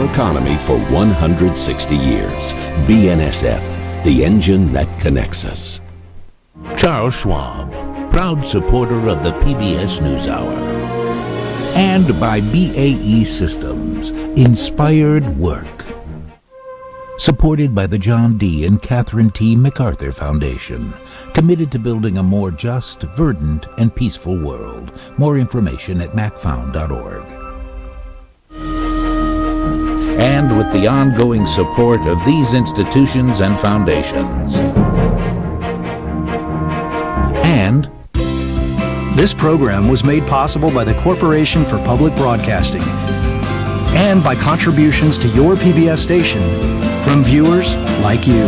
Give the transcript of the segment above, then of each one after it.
our economy for 160 years. BNSF, the engine that connects us. Charles Schwab, proud supporter of the PBS NewsHour. And by BAE Systems, Inspired Work. Supported by the John D. and Catherine T. MacArthur Foundation, committed to building a more just, verdant, and peaceful world. More information at macfound.org. And with the ongoing support of these institutions and foundations. And this program was made possible by the Corporation for Public Broadcasting and by contributions to your PBS station from viewers like you.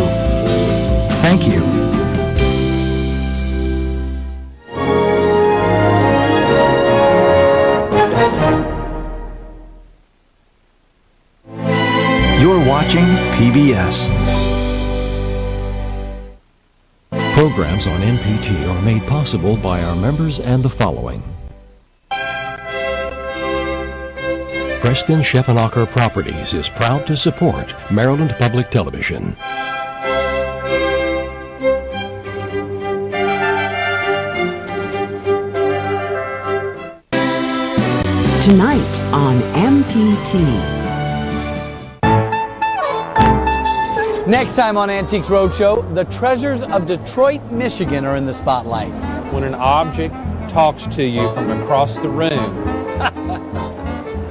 Thank you. You're watching PBS. Programs on NPT are made possible by our members and the following. Preston Scheffenacher Properties is proud to support Maryland Public Television. Tonight on MPT. Next time on Antiques Roadshow, the treasures of Detroit, Michigan are in the spotlight. When an object talks to you from across the room,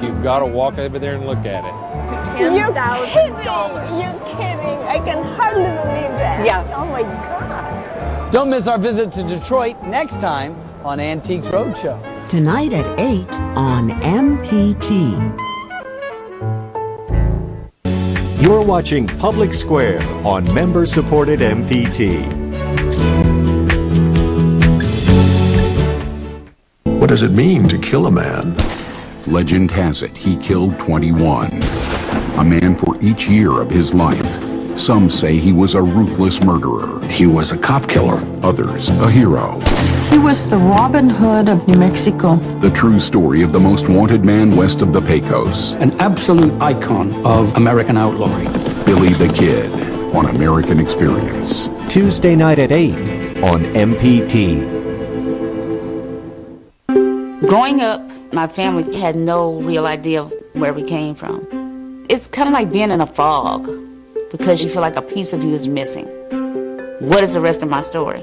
you've got to walk over there and look at it. $10,000. You're kidding. I can hardly believe that. Yes. Oh my God. Don't miss our visit to Detroit next time on Antiques Roadshow. Tonight at 8 on MPT. You're watching Public Square on member-supported MPT. What does it mean to kill a man? Legend has it he killed 21. A man for each year of his life. Some say he was a ruthless murderer. He was a cop killer. Others, a hero. He was the Robin Hood of New Mexico. The true story of the most wanted man west of the Pecos. An absolute icon of American outlawry. Billy the Kid on American Experience. Tuesday night at 8 on MPT. Growing up, my family had no real idea of where we came from. It's kind of like being in a fog because you feel like a piece of you is missing. What is the rest of my story?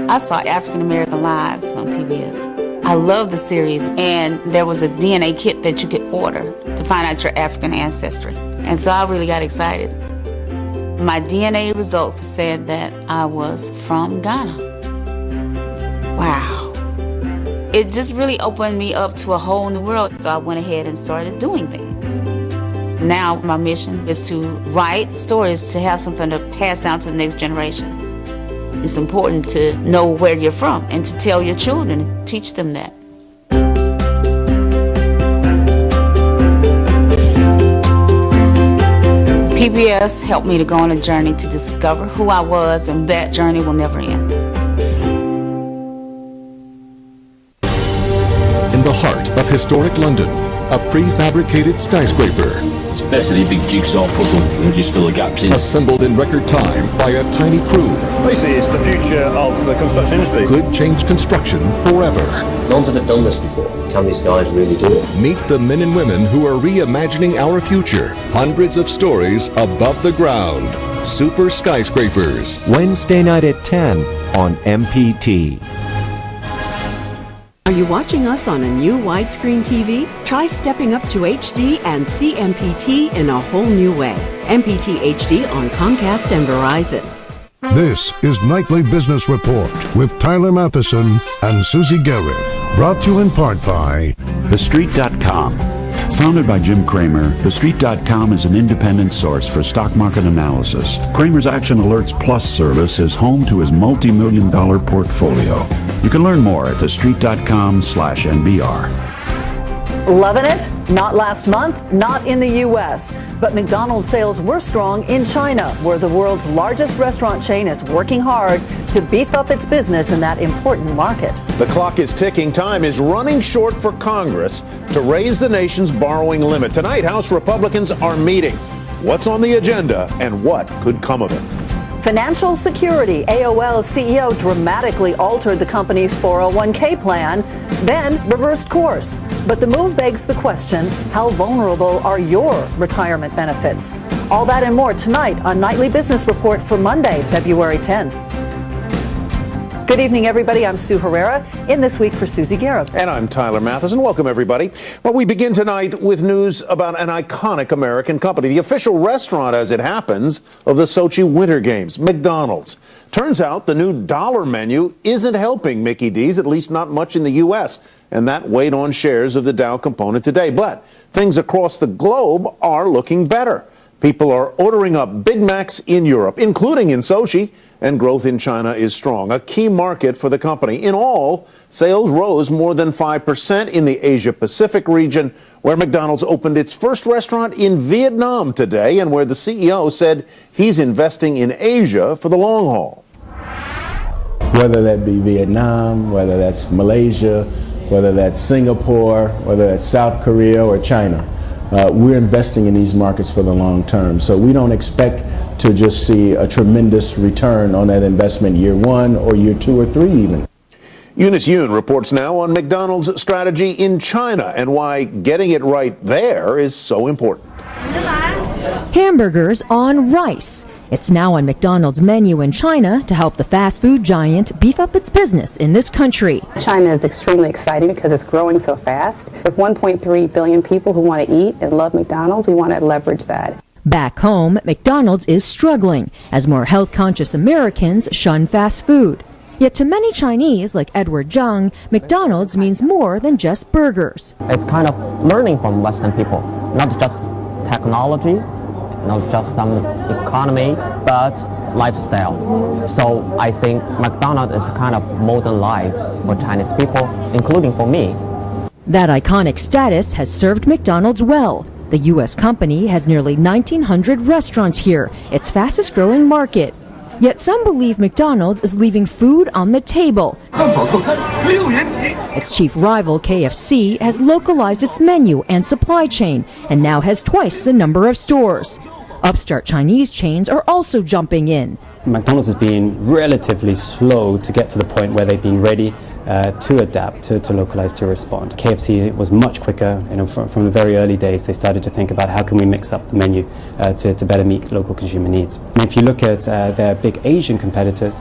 I saw African American Lives on PBS. I love the series, and there was a DNA kit that you could order to find out your African ancestry. And so I really got excited. My DNA results said that I was from Ghana. Wow. It just really opened me up to a whole new world, so I went ahead and started doing things. Now my mission is to write stories to have something to pass down to the next generation. It's important to know where you're from and to tell your children and teach them that. PBS helped me to go on a journey to discover who I was, and that journey will never end. In the heart of historic London, a prefabricated skyscraper. It's basically a big jigsaw puzzle, and we just fill the gaps in. Assembled in record time by a tiny crew. Basically, it's the future of the construction industry. Could change construction forever. No one's ever done this before. Can these guys really do it? Meet the men and women who are reimagining our future. Hundreds of stories above the ground. Super Skyscrapers. Wednesday night at 10 on MPT. Are you watching us on a new widescreen TV? Try stepping up to HD and see MPT in a whole new way. MPT HD on Comcast and Verizon. This is Nightly Business Report with Tyler Matheson and Susie Garrett. Brought to you in part by TheStreet.com. Founded by Jim Cramer, TheStreet.com is an independent source for stock market analysis. Cramer's Action Alerts Plus service is home to his multi-million-dollar portfolio. You can learn more at TheStreet.com/NBR. Loving it? Not last month, not in the U.S. But McDonald's sales were strong in China, where the world's largest restaurant chain is working hard to beef up its business in that important market. The clock is ticking. Time is running short for Congress to raise the nation's borrowing limit. Tonight, House Republicans are meeting. What's on the agenda and what could come of it? Financial security. AOL's CEO dramatically altered the company's 401k plan, then reversed course. But the move begs the question, how vulnerable are your retirement benefits? All that and more tonight on Nightly Business Report for Monday, February 10th. Good evening, everybody. I'm Sue Herrera, in This Week for Susie Garrett. And I'm Tyler Mathisen. Welcome, everybody. Well, we begin tonight with news about an iconic American company, the official restaurant, as it happens, of the Sochi Winter Games, McDonald's. Turns out the new dollar menu isn't helping Mickey D's, at least not much in the U.S., and that weighed on shares of the Dow component today. But things across the globe are looking better. People are ordering up Big Macs in Europe, including in Sochi, and growth in China is strong, a key market for the company. In all, sales rose more than 5% in the Asia-Pacific region, where McDonald's opened its first restaurant in Vietnam today, and where the CEO said he's investing in Asia for the long haul. Whether that be Vietnam, whether that's Malaysia, whether that's Singapore, whether that's South Korea or China, we're investing in these markets for the long term. So we don't expect to just see a tremendous return on that investment year one or year two or three even. Eunice Yoon reports now on McDonald's strategy in China and why getting it right there is so important. Hamburgers on rice. It's now on McDonald's menu in China to help the fast food giant beef up its business in this country. China is extremely exciting because it's growing so fast. With 1.3 billion people who want to eat and love McDonald's, we want to leverage that. Back home, McDonald's is struggling as more health-conscious Americans shun fast food. Yet to many Chinese, like Edward Zhang, McDonald's means more than just burgers. It's kind of learning from Western people, not just technology, not just some economy, but lifestyle. So I think McDonald's is a kind of modern life for Chinese people, including for me. That iconic status has served McDonald's well. The U.S. company has nearly 1,900 restaurants here, its fastest growing market. Yet some believe McDonald's is leaving food on the table. Its chief rival, KFC, has localized its menu and supply chain and now has twice the number of stores. Upstart Chinese chains are also jumping in. McDonald's has been relatively slow to get to the point where they've been ready to adapt, to localize, to respond. KFC was much quicker. From the very early days, they started to think about how can we mix up the menu to better meet local consumer needs. And if you look at their big Asian competitors,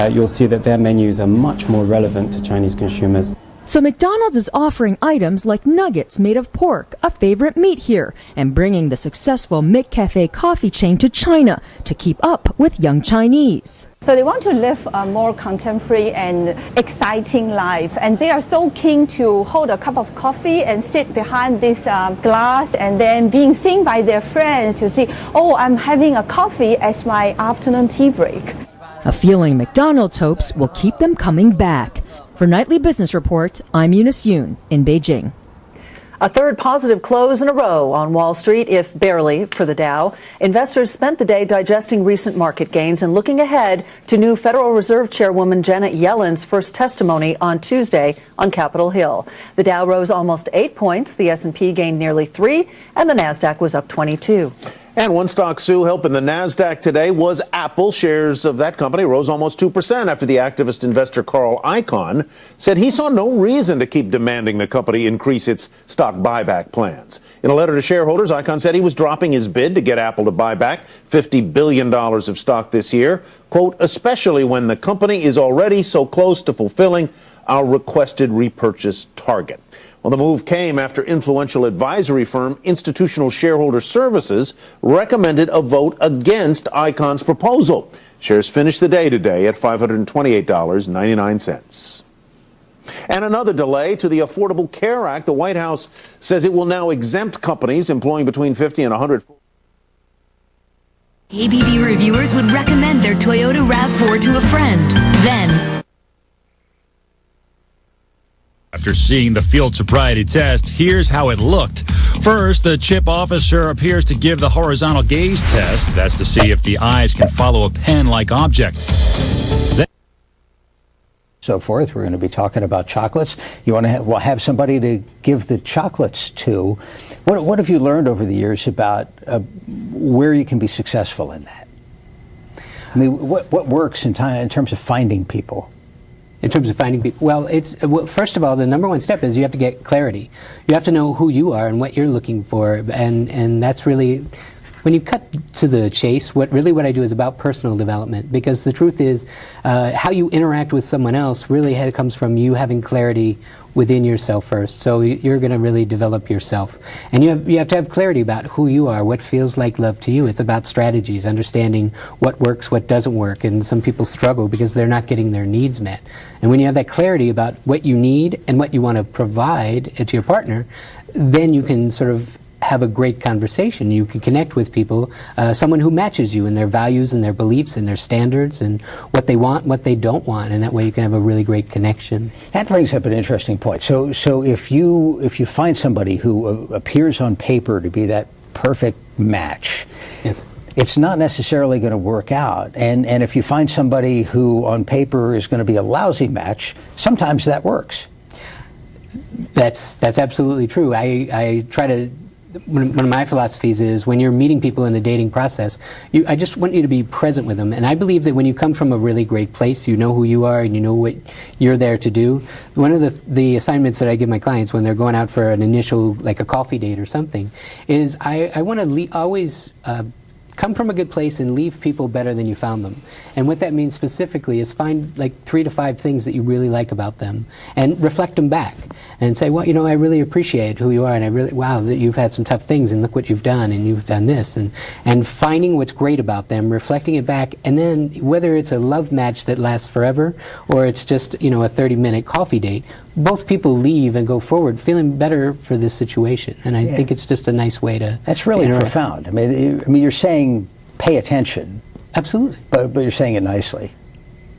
you'll see that their menus are much more relevant to Chinese consumers. So McDonald's is offering items like nuggets made of pork, a favorite meat here, and bringing the successful McCafe coffee chain to China to keep up with young Chinese. So they want to live a more contemporary and exciting life, and they are so keen to hold a cup of coffee and sit behind this glass and then being seen by their friends to see, oh, I'm having a coffee as my afternoon tea break. A feeling McDonald's hopes will keep them coming back. For Nightly Business Report, I'm Eunice Yoon in Beijing. A third positive close in a row on Wall Street, if barely, for the Dow. Investors spent the day digesting recent market gains and looking ahead to new Federal Reserve Chairwoman Janet Yellen's first testimony on Tuesday on Capitol Hill. The Dow rose almost 8 points, the S&P gained nearly 3, and the Nasdaq was up 22. And one stock, Sue, helping the Nasdaq today was Apple. Shares of that company rose almost 2% after the activist investor Carl Icahn said he saw no reason to keep demanding the company increase its stock buyback plans. In a letter to shareholders, Icahn said he was dropping his bid to get Apple to buy back $50 billion of stock this year, quote, especially when the company is already so close to fulfilling our requested repurchase target. Well, the move came after influential advisory firm Institutional Shareholder Services recommended a vote against Icahn's proposal. Shares finished the day today at $528.99. And another delay to the Affordable Care Act. The White House says it will now exempt companies employing between 50 and 100. ABB reviewers would recommend their Toyota RAV4 to a friend. Then after seeing the field sobriety test, here's how it looked. First, the chip officer appears to give the horizontal gaze test. That's to see if the eyes can follow a pen-like object. So forth. We're going to be talking about chocolates. You want to have somebody to give the chocolates to. What have you learned over the years about where you can be successful in that? I mean, what works in terms of finding people? In terms of finding people, well, first of all, the number one step is you have to get clarity. You have to know who you are and what you're looking for, and that's really, when you cut to the chase, what I do is about personal development, because the truth is, how you interact with someone else really comes from you having clarity within yourself first. So you're going to really develop yourself, and you have to have clarity about who you are, what feels like love to you. It's about strategies, understanding what works, what doesn't work, and some people struggle because they're not getting their needs met. And when you have that clarity about what you need and what you want to provide to your partner, then you can sort of have a great conversation. You can connect with people, someone who matches you in their values and their beliefs and their standards and what they want, what they don't want, and that way you can have a really great connection. That brings up an interesting point. So if you find somebody who appears on paper to be that perfect match, yes, it's not necessarily going to work out. And if you find somebody who on paper is going to be a lousy match, sometimes that works. That's absolutely true. I try to, one of my philosophies is when you're meeting people in the dating process, I just want you to be present with them. And I believe that when you come from a really great place, you know who you are and you know what you're there to do. One of the assignments that I give my clients when they're going out for an initial, like a coffee date or something, is I want to always come from a good place and leave people better than you found them. And what that means specifically is find like 3 to 5 things that you really like about them and reflect them back and say, well, I really appreciate who you are, and wow, that you've had some tough things, and look what you've done, and you've done this, and finding what's great about them, reflecting it back, and then whether it's a love match that lasts forever or it's just, a 30-minute coffee date, both people leave and go forward feeling better for this situation. And I think it's just a nice way to That's really interact. profound. I mean, you're saying pay attention. Absolutely. But you're saying it nicely.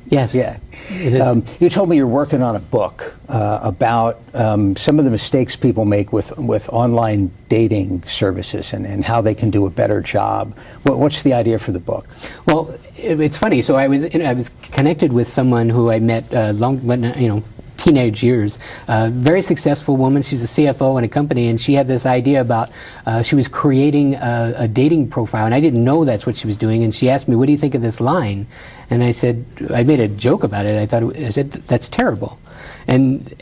Yes. Yeah. It is. You told me you're working on a book about some of the mistakes people make with online dating services and how they can do a better job. What's the idea for the book? Well, it's funny. So I was connected with someone who I met teenage years. Very successful woman. She's a CFO in a company, and she had this idea about she was creating a dating profile, and I didn't know that's what she was doing. And she asked me, "What do you think of this line?" And I said, I made a joke about it. I said, "That's terrible," and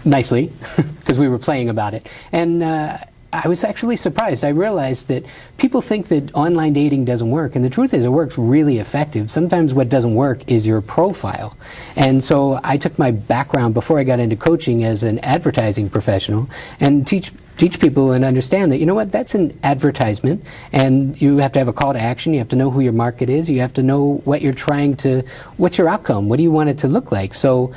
nicely, because we were playing about it. And I was actually surprised. I realized that people think that online dating doesn't work, and the truth is it works really effective. Sometimes what doesn't work is your profile. And so I took my background before I got into coaching as an advertising professional and teach people and understand that, that's an advertisement, and you have to have a call to action. You have to know who your market is. You have to know what you're what's your outcome? What do you want it to look like? So,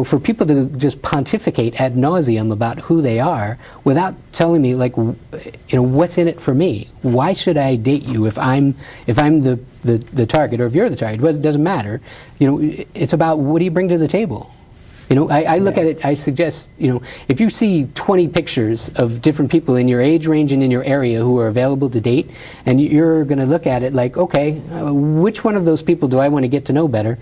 for people to just pontificate ad nauseum about who they are without telling me, what's in it for me? Why should I date you if I'm the target, or if you're the target? Well, it doesn't matter. It's about what do you bring to the table? I look at it, I suggest, if you see 20 pictures of different people in your age range and in your area who are available to date, and you're going to look at it like, okay, which one of those people do I want to get to know better?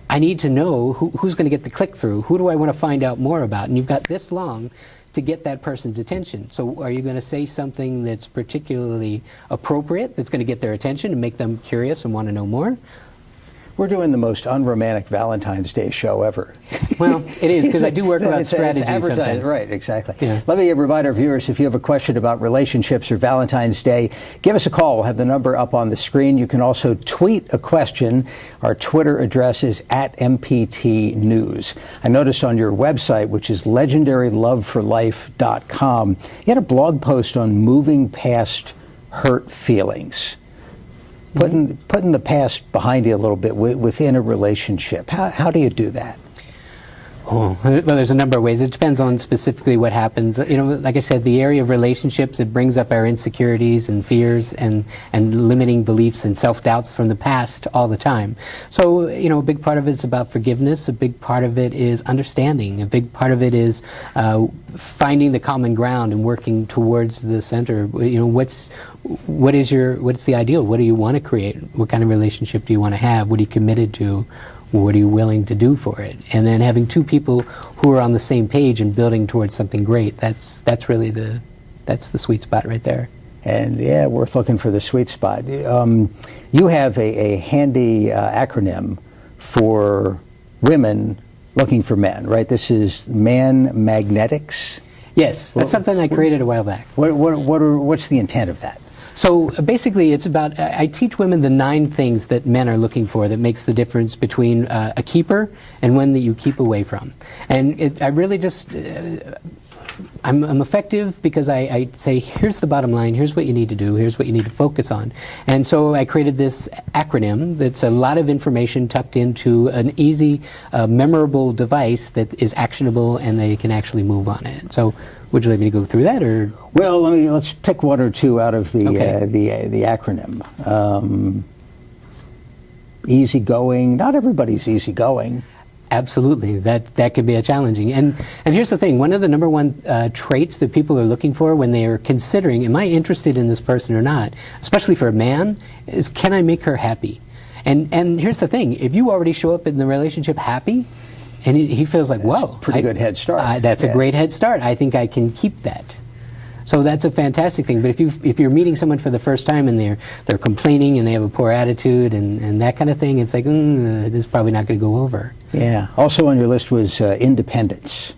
I need to know who's going to get the click-through. Who do I want to find out more about? And you've got this long to get that person's attention. So are you going to say something that's particularly appropriate, that's going to get their attention and make them curious and want to know more? We're doing the most unromantic Valentine's Day show ever. Well, it is, because I do work about strategy sometimes. Right, exactly. Yeah. Let me remind our viewers, if you have a question about relationships or Valentine's Day, give us a call. We'll have the number up on the screen. You can also tweet a question. Our Twitter address is @MPT News. I noticed on your website, which is legendaryloveforlife.com, you had a blog post on moving past hurt feelings. Putting the past behind you a little bit within a relationship. How do you do that? Oh, well, there's a number of ways. It depends on specifically what happens. You know, like I said, the area of relationships, it brings up our insecurities and fears and limiting beliefs and self-doubts from the past all the time. So, you know, a big part of it is about forgiveness. A big part of it is understanding. A big part of it is finding the common ground and working towards the center. You know, what's the ideal? What do you want to create? What kind of relationship do you want to have? What are you committed to? What are you willing to do for it? And then having two people who are on the same page and building towards something great, that's really the sweet spot right there. And yeah, worth looking for the sweet spot. You have a handy acronym for women looking for men, right? This is Man Magnetics. Yes, that's something I created a while back. What's the intent of that? So basically, it's about, I teach women the 9 things that men are looking for that makes the difference between a keeper and one that you keep away from. And I really just, I'm effective because I say, here's the bottom line, here's what you need to do, here's what you need to focus on. And so I created this acronym that's a lot of information tucked into an easy, memorable device that is actionable and they can actually move on it. So would you like me to go through that, or? Well, let's pick one or two out of the the acronym. Easygoing. Not everybody's easygoing. Absolutely, that could be a challenging. And here's the thing: one of the number one traits that people are looking for when they are considering, am I interested in this person or not? Especially for a man, is can I make her happy? And here's the thing: if you already show up in the relationship happy, and he feels like, whoa, pretty good head start. That's a great head start. I think I can keep that. So that's a fantastic thing. But if you're meeting someone for the first time and they're complaining and they have a poor attitude and that kind of thing, it's like, this is probably not going to go over. Yeah. Also on your list was independence.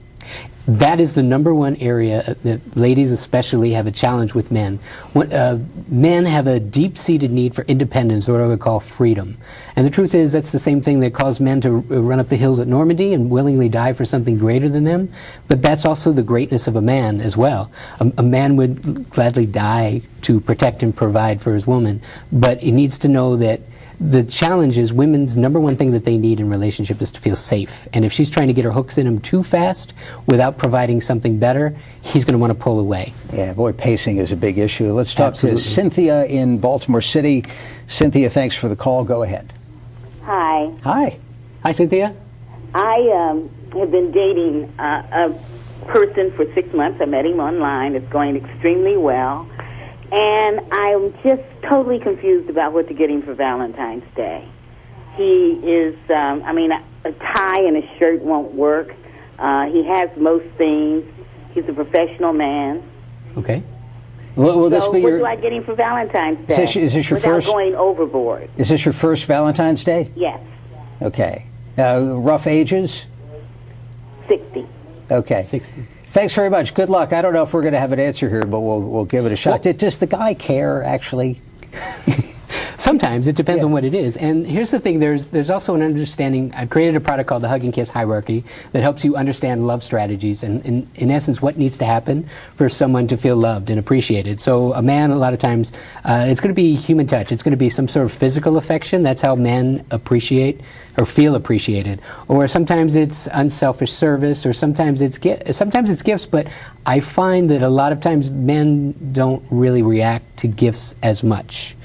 That is the number one area that ladies especially have a challenge with men. Men have a deep-seated need for independence, or what I would call freedom. And the truth is that's the same thing that caused men to run up the hills at Normandy and willingly die for something greater than them. But that's also the greatness of a man as well. A man would gladly die to protect and provide for his woman, but he needs to know that the challenge is women's number one thing that they need in relationship is to feel safe. And if she's trying to get her hooks in him too fast without providing something better, he's going to want to pull away. Yeah, boy, pacing is a big issue. Let's talk to Cynthia in Baltimore City. Cynthia, thanks for the call. Go ahead. Hi. Hi. Hi, Cynthia. I have been dating a person for 6 months. I met him online. It's going extremely well. And I'm just totally confused about what to get him for Valentine's Day. He is, a tie and a shirt won't work. He has most things. He's a professional man. Okay. Will this be what your... do I get him for Valentine's Day? Is this your without first... going overboard? Is this your first Valentine's Day? Yes. Okay. Rough ages? 60. Okay. 60. Thanks very much. Good luck. I don't know if we're going to have an answer here, but we'll give it a shot. Does the guy care, actually? Sometimes. It depends on what it is. And here's the thing. There's also an understanding. I've created a product called the Hug and Kiss Hierarchy that helps you understand love strategies and in essence, what needs to happen for someone to feel loved and appreciated. So a man, a lot of times, it's going to be human touch. It's going to be some sort of physical affection. That's how men appreciate or feel appreciated. Or sometimes it's unselfish service, or sometimes it's gifts, but I find that a lot of times men don't really react to gifts as much.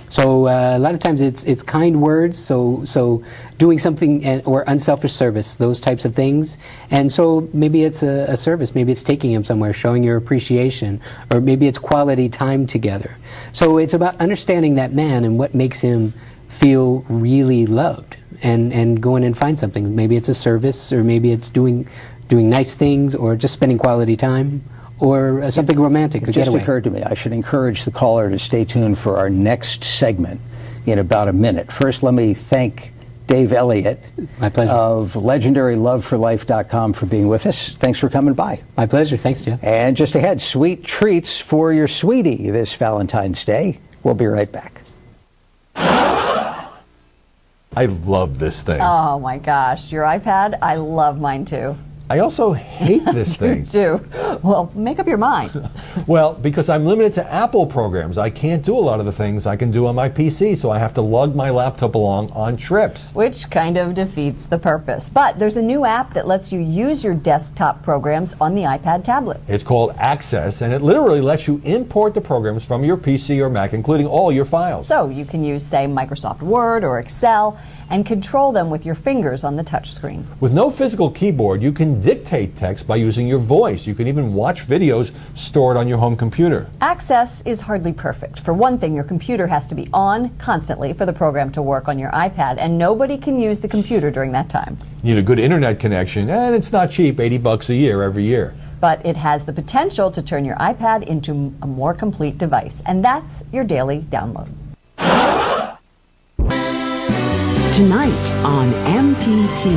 So a lot of times it's kind words, so doing something or unselfish service, those types of things. And so maybe it's a service, maybe it's taking him somewhere, showing your appreciation, or maybe it's quality time together. So it's about understanding that man and what makes him feel really loved, and going and find something. Maybe it's a service, or maybe it's doing nice things, or just spending quality time, or something romantic. It just occurred to me, I should encourage the caller to stay tuned for our next segment in about a minute. First, let me thank Dave Elliott of legendaryloveforlife.com for being with us. Thanks for coming by. My pleasure. Thanks, Jeff. And just ahead, sweet treats for your sweetie this Valentine's Day. We'll be right back. I love this thing. Oh my gosh, your iPad? I love mine too. I also hate this thing. You do? Well, make up your mind. Well, because I'm limited to Apple programs. I can't do a lot of the things I can do on my PC, so I have to lug my laptop along on trips. Which kind of defeats the purpose. But there's a new app that lets you use your desktop programs on the iPad tablet. It's called Access, and it literally lets you import the programs from your PC or Mac, including all your files. So you can use, say, Microsoft Word or Excel and control them with your fingers on the touchscreen. With no physical keyboard, you can dictate text by using your voice. You can even watch videos stored on your home computer. Access is hardly perfect. For one thing, your computer has to be on constantly for the program to work on your iPad, and nobody can use the computer during that time. You need a good internet connection, and it's not cheap, $80 a year every year. But it has the potential to turn your iPad into a more complete device, and that's your daily download. Tonight on MPT.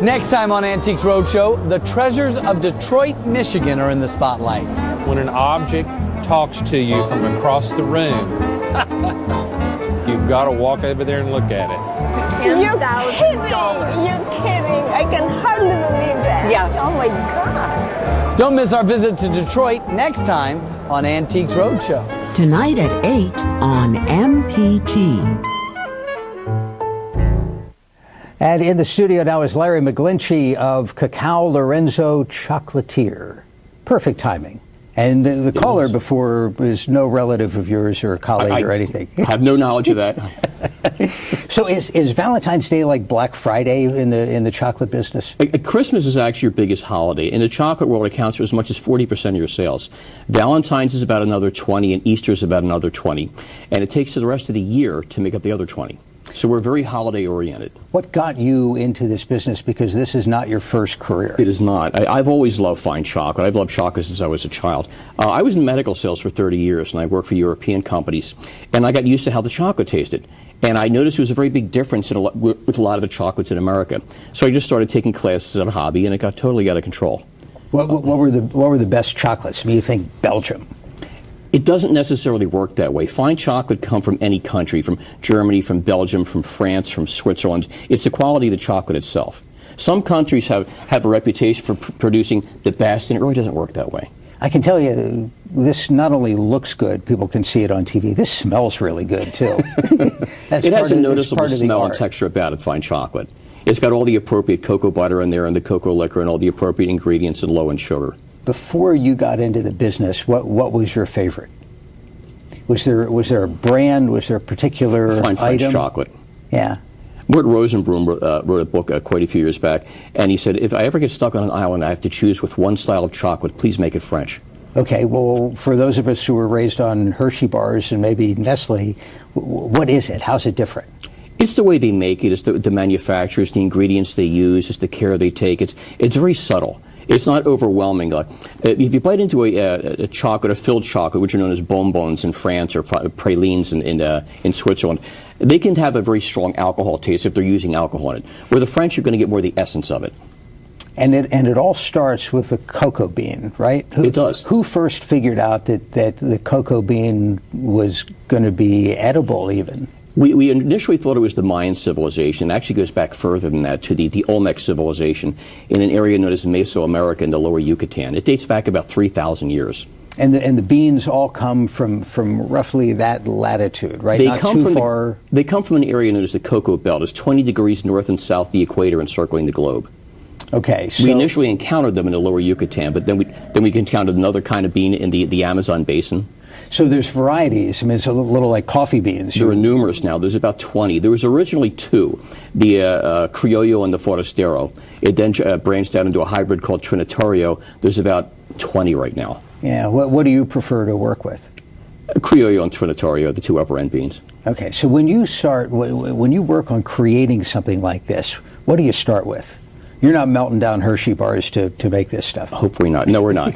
Next time on Antiques Roadshow, the treasures of Detroit, Michigan are in the spotlight. When an object talks to you from across the room, you've got to walk over there and look at it. $10,000. You're kidding. I can hardly believe that. Yes. Oh my God. Don't miss our visit to Detroit next time on Antiques Roadshow. Tonight at 8 on MPT. And in the studio now is Larry McGlinchey of CACAO LORENZO Chocolatier. Perfect timing. And the caller before was no relative of yours or a colleague or anything. I have no knowledge of that. So is Valentine's Day like Black Friday in the chocolate business? Christmas is actually your biggest holiday. In the chocolate world, it accounts for as much as 40% of your sales. Valentine's is about another 20, and Easter is about another 20. And it takes the rest of the year to make up the other 20. So we're very holiday-oriented. What got you into this business? Because this is not your first career. It is not. I've always loved fine chocolate. I've loved chocolate since I was a child. I was in medical sales for 30 years, and I worked for European companies. And I got used to how the chocolate tasted. And I noticed there was a very big difference with a lot of the chocolates in America. So I just started taking classes as a hobby, and it got totally out of control. What were the best chocolates? I mean, you think Belgium? It doesn't necessarily work that way. Fine chocolate come from any country, from Germany, from Belgium, from France, from Switzerland. It's the quality of the chocolate itself. Some countries have a reputation for producing the best, and it really doesn't work that way. I can tell you, this not only looks good, people can see it on TV, this smells really good, too. It has a noticeable smell and texture about it, fine chocolate. It's got all the appropriate cocoa butter in there and the cocoa liquor and all the appropriate ingredients and low in sugar. Before you got into the business, what was your favorite? Was there a brand? Was there a particular Fine French item? chocolate. Yeah. Mort Rosenblum wrote a book quite a few years back, and he said, if I ever get stuck on an island, I have to choose with one style of chocolate. Please make it French. Okay, well, for those of us who were raised on Hershey bars and maybe Nestle, what is it? How's it different? It's the way they make it. It's the manufacturers, the ingredients they use, it's the care they take. It's very subtle. It's not overwhelming. If you bite into a chocolate, a filled chocolate, which are known as bonbons in France or pralines in Switzerland, they can have a very strong alcohol taste if they're using alcohol in it. Where the French, you're going to get more of the essence of it. And it all starts with the cocoa bean, right? It does. Who first figured out that the cocoa bean was going to be edible even? We initially thought it was the Mayan civilization. It actually goes back further than that to the Olmec civilization in an area known as Mesoamerica in the lower Yucatan. It dates back about 3,000 years. And the beans all come from roughly that latitude, right? They come from an area known as the Cocoa Belt. It's 20 degrees north and south the equator encircling the globe. Okay, so we initially encountered them in the lower Yucatan, but then we encountered another kind of bean in the Amazon basin. So there's varieties. I mean, it's a little like coffee beans. There are numerous now. There's about 20. There was originally 2, the Criollo and the Forastero. It then branched out into a hybrid called Trinitario. There's about 20 right now. Yeah. What do you prefer to work with? Criollo and Trinitario, the 2 upper end beans. Okay. So when you work on creating something like this, what do you start with? You're not melting down Hershey bars to make this stuff. Hopefully not. No, we're not.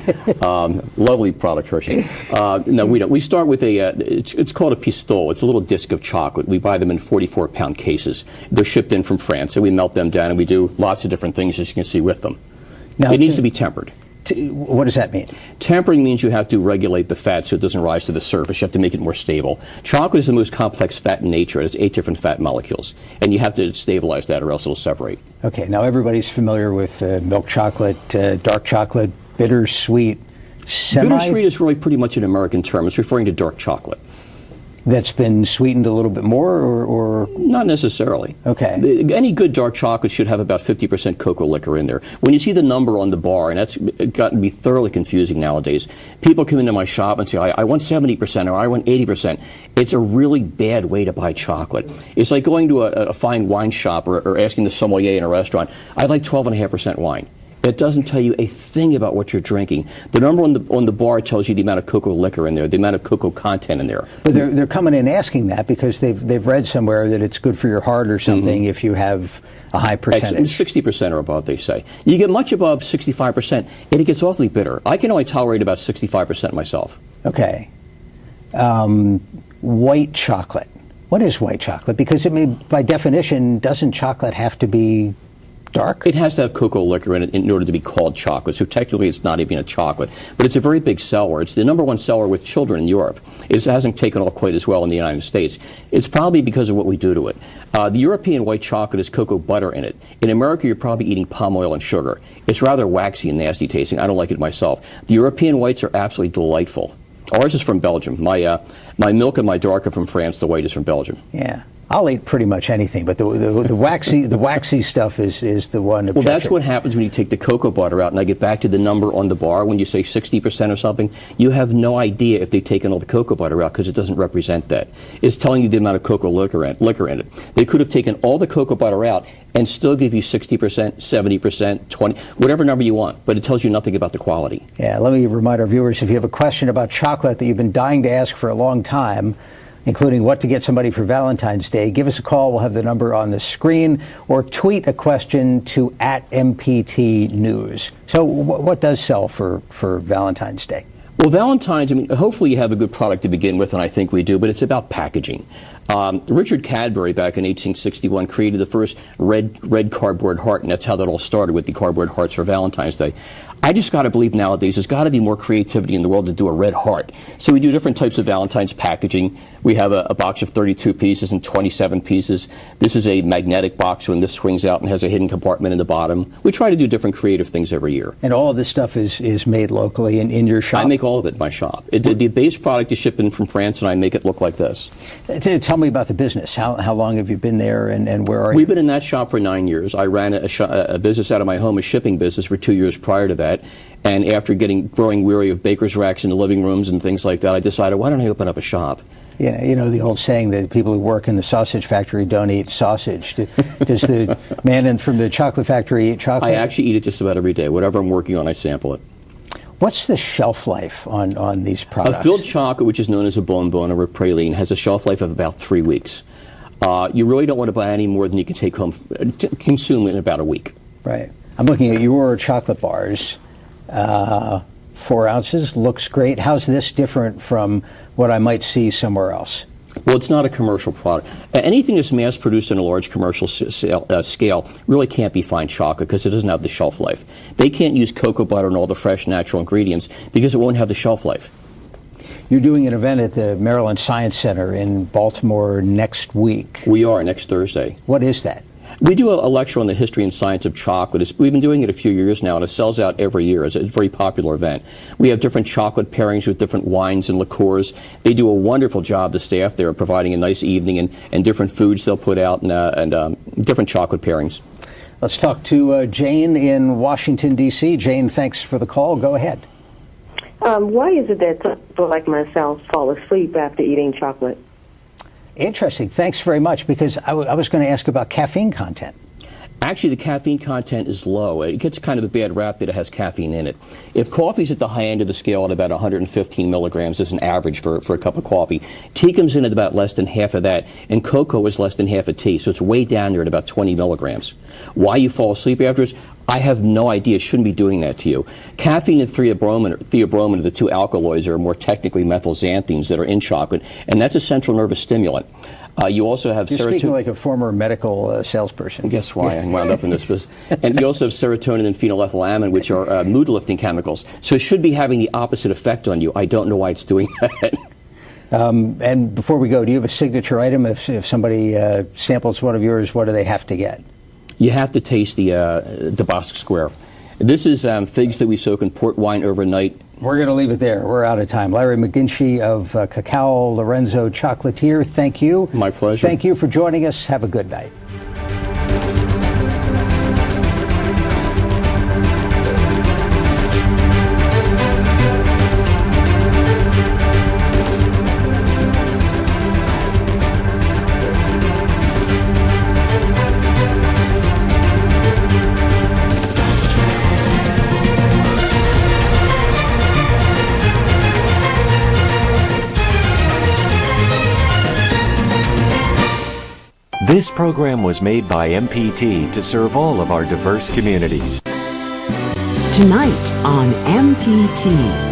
Lovely product, Hershey. No, we don't. We start with it's called a pistole. It's a little disc of chocolate. We buy them in 44-pound cases. They're shipped in from France, and we melt them down, and we do lots of different things, as you can see, with them. Now, it needs to be tempered. What does that mean? Tempering means you have to regulate the fat so it doesn't rise to the surface. You have to make it more stable. Chocolate is the most complex fat in nature. It has 8 different fat molecules, and you have to stabilize that or else it'll separate. Okay, now everybody's familiar with milk chocolate, dark chocolate, bittersweet, Bittersweet is really pretty much an American term. It's referring to dark chocolate. That's been sweetened a little bit more, or? Not necessarily. Okay. Any good dark chocolate should have about 50% cocoa liquor in there. When you see the number on the bar, and that's gotten to be thoroughly confusing nowadays, people come into my shop and say, I want 70% or I want 80%. It's a really bad way to buy chocolate. It's like going to a fine wine shop or asking the sommelier in a restaurant, I'd like 12.5% wine. It doesn't tell you a thing about what you're drinking. The number on the bar tells you the amount of cocoa liquor in there, the amount of cocoa content in there. But they're coming in asking that because they've read somewhere that it's good for your heart or something if you have a high percentage. 60% or above, they say. You get much above 65%, and it gets awfully bitter. I can only tolerate about 65% myself. Okay. White chocolate. What is white chocolate? Because, I mean, by definition, doesn't chocolate have to be dark? It has to have cocoa liquor in it in order to be called chocolate, so technically it's not even a chocolate. But it's a very big seller. It's the #1 seller with children in Europe. It hasn't taken off quite as well in the United States. It's probably because of what we do to it. The European white chocolate has cocoa butter in it. In America, you're probably eating palm oil and sugar. It's rather waxy and nasty tasting. I don't like it myself. The European whites are absolutely delightful. Ours is from Belgium. My milk and my dark are from France. The white is from Belgium. Yeah. I'll eat pretty much anything, but the waxy stuff is the one objection. Well, that's what happens when you take the cocoa butter out, and I get back to the number on the bar. When you say 60% or something, you have no idea if they've taken all the cocoa butter out because it doesn't represent that. It's telling you the amount of cocoa liquor in it. They could have taken all the cocoa butter out and still give you 60%, 70%, 20%, whatever number you want, but it tells you nothing about the quality. Yeah, let me remind our viewers, if you have a question about chocolate that you've been dying to ask for a long time, including what to get somebody for Valentine's Day, give us a call. We'll have the number on the screen, or tweet a question to @MPT News. So what does sell for Valentine's Day? Well, Valentine's, I mean, hopefully you have a good product to begin with, and I think we do, but it's about packaging. Richard Cadbury, back in 1861, created the first red cardboard heart, and that's how that all started, with the cardboard hearts for Valentine's Day. I just got to believe nowadays there's got to be more creativity in the world to do a red heart. So we do different types of Valentine's packaging. We have a box of 32 pieces and 27 pieces. This is a magnetic box, when this swings out and has a hidden compartment in the bottom. We try to do different creative things every year. And all of this stuff is made locally in your shop? I make all of it in my shop. The base product is shipped in from France, and I make it look like this. Tell me about the business. How long have you been there, and where are you? We've been in that shop for 9 years. I ran a business out of my home, a shipping business, for 2 years prior to that. And after growing weary of baker's racks in the living rooms and things like that, I decided, why don't I open up a shop? Yeah, you know the old saying that people who work in the sausage factory don't eat sausage. Does the man from the chocolate factory eat chocolate? I actually eat it just about every day. Whatever I'm working on, I sample it. What's the shelf life on these products? A filled chocolate, which is known as a bonbon or a praline, has a shelf life of about 3 weeks. You really don't want to buy any more than you can take home, consume in about a week. Right. I'm looking at your chocolate bars. 4 ounces, looks great. How's this different from what I might see somewhere else? Well, it's not a commercial product. Anything that's mass-produced in a large commercial scale really can't be fine chocolate because it doesn't have the shelf life. They can't use cocoa butter and all the fresh natural ingredients because it won't have the shelf life. You're doing an event at the Maryland Science Center in Baltimore next week. We are, next Thursday. What is that? We do a lecture on the history and science of chocolate. We've been doing it a few years now, and it sells out every year. It's a very popular event. We have different chocolate pairings with different wines and liqueurs. They do a wonderful job, the staff there, providing a nice evening and different foods they'll put out and different chocolate pairings. Let's talk to Jane in Washington, D.C. Jane, thanks for the call. Go ahead. Why is it that people like myself fall asleep after eating chocolate? Interesting. Thanks very much, because I was going to ask about caffeine content. Actually, the caffeine content is low. It gets kind of a bad rap that it has caffeine in it. If coffee's at the high end of the scale at about 115 milligrams as an average for a cup of coffee, tea comes in at about less than half of that, and cocoa is less than half of tea, so it's way down there at about 20 milligrams. Why you fall asleep afterwards? I have no idea. It shouldn't be doing that to you. Caffeine and theobromine are the two alkaloids, or more technically methylxanthines, that are in chocolate, and that's a central nervous stimulant. You also have You're serotonin. speaking like a former medical salesperson. Guess why I wound up in this business. And you also have serotonin and phenylethylamine, which are mood-lifting chemicals. So it should be having the opposite effect on you. I don't know why it's doing that. And before we go, do you have a signature item? If somebody samples one of yours, what do they have to get? You have to taste the Bosque Square. This is figs that we soak in port wine overnight. We're going to leave it there. We're out of time. Larry McGlinchey of CACAO, Lorenzo Chocolatier, thank you. My pleasure. Thank you for joining us. Have a good night. This program was made by MPT to serve all of our diverse communities. Tonight on MPT.